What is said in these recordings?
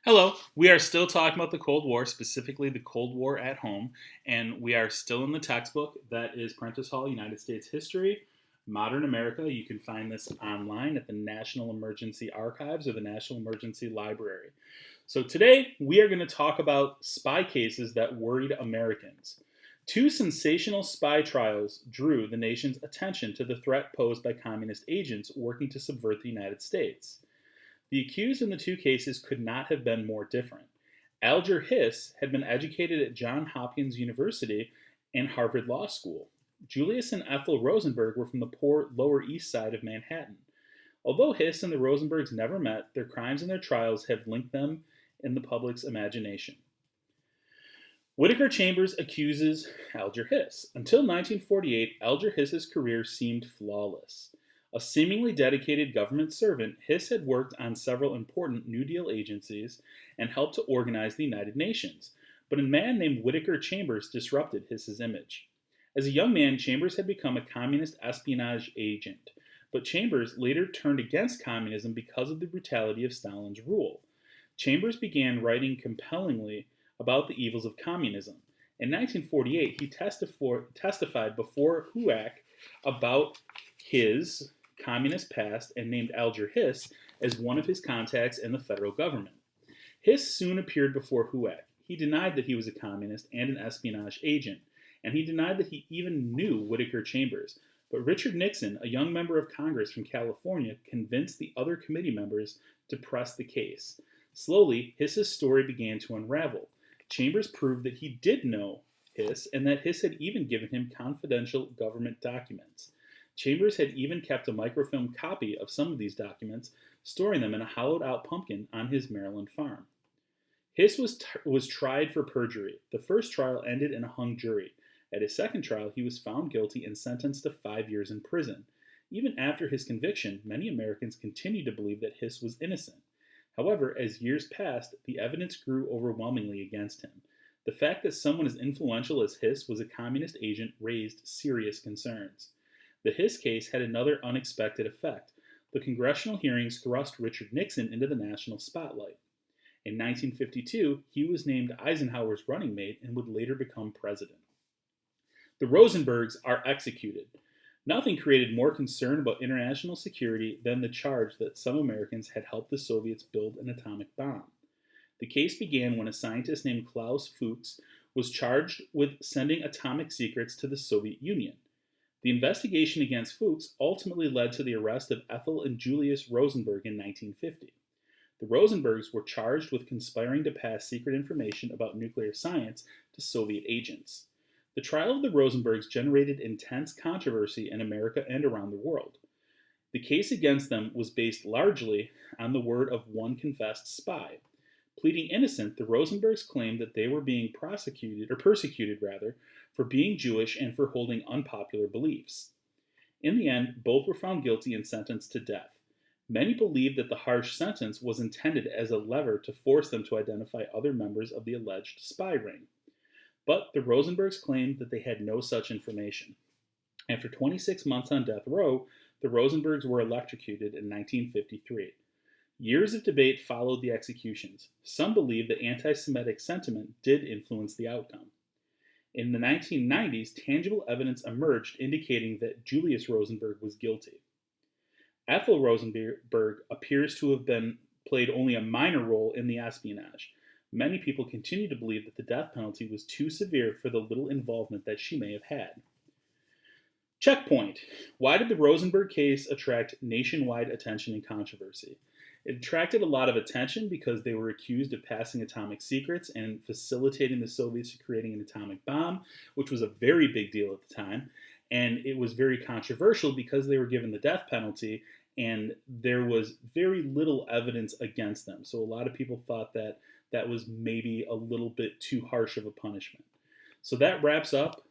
Hello. We are still talking about the Cold War, specifically the Cold War at home, and we are still in the textbook that is Prentice Hall, United States History, Modern America. You can find this online at the National Emergency Archives or the National Emergency Library. So today we are going to talk about spy cases that worried Americans. Two sensational spy trials drew the nation's attention to the threat posed by communist agents working to subvert the United States. The accused in the two cases could not have been more different. Alger Hiss had been educated at Johns Hopkins University and Harvard Law School. Julius and Ethel Rosenberg were from the poor Lower East Side of Manhattan. Although Hiss and the Rosenbergs never met, their crimes and their trials have linked them in the public's imagination. Whittaker Chambers accuses Alger Hiss. Until 1948, Alger Hiss's career seemed flawless. A seemingly dedicated government servant, Hiss had worked on several important New Deal agencies and helped to organize the United Nations, but a man named Whittaker Chambers disrupted Hiss's image. As a young man, Chambers had become a communist espionage agent, but Chambers later turned against communism because of the brutality of Stalin's rule. Chambers began writing compellingly about the evils of communism. In 1948, he testified before HUAC about his communist past and named Alger Hiss as one of his contacts in the federal government. Hiss soon appeared before HUAC. He denied that he was a communist and an espionage agent, and he denied that he even knew Whittaker Chambers. But Richard Nixon, a young member of Congress from California, convinced the other committee members to press the case. Slowly, Hiss's story began to unravel. Chambers proved that he did know Hiss and that Hiss had even given him confidential government documents. Chambers had even kept a microfilm copy of some of these documents, storing them in a hollowed out pumpkin on his Maryland farm. Hiss was tried for perjury. The first trial ended in a hung jury. At his second trial, he was found guilty and sentenced to 5 years in prison. Even after his conviction, many Americans continued to believe that Hiss was innocent. However, as years passed, the evidence grew overwhelmingly against him. The fact that someone as influential as Hiss was a communist agent raised serious concerns. The Hiss case had another unexpected effect. The congressional hearings thrust Richard Nixon into the national spotlight. In 1952, he was named Eisenhower's running mate and would later become president. The Rosenbergs are executed. Nothing created more concern about international security than the charge that some Americans had helped the Soviets build an atomic bomb. The case began when a scientist named Klaus Fuchs was charged with sending atomic secrets to the Soviet Union. The investigation against Fuchs ultimately led to the arrest of Ethel and Julius Rosenberg in 1950. The Rosenbergs were charged with conspiring to pass secret information about nuclear science to Soviet agents. The trial of the Rosenbergs generated intense controversy in America and around the world. The case against them was based largely on the word of one confessed spy. Pleading innocent, the Rosenbergs claimed that they were being persecuted for being Jewish and for holding unpopular beliefs. In the end, both were found guilty and sentenced to death. Many believed that the harsh sentence was intended as a lever to force them to identify other members of the alleged spy ring. But the Rosenbergs claimed that they had no such information. After 26 months on death row, the Rosenbergs were electrocuted in 1953. Years of debate followed the executions. Some believe that anti-Semitic sentiment did influence the outcome. In the 1990s, tangible evidence emerged indicating that Julius Rosenberg was guilty. Ethel Rosenberg appears to have played only a minor role in the espionage. Many people continue to believe that the death penalty was too severe for the little involvement that she may have had. Checkpoint. Why did the Rosenberg case attract nationwide attention and controversy? It attracted a lot of attention because they were accused of passing atomic secrets and facilitating the Soviets creating an atomic bomb, which was a very big deal at the time. And it was very controversial because they were given the death penalty and there was very little evidence against them. So a lot of people thought that that was maybe a little bit too harsh of a punishment. So that wraps up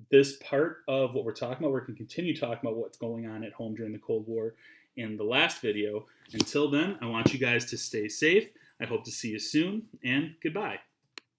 this part of what we're talking about. We're going to continue talking about what's going on at home during the Cold War in the last video. Until then, I want you guys to stay safe. I hope to see you soon, and goodbye.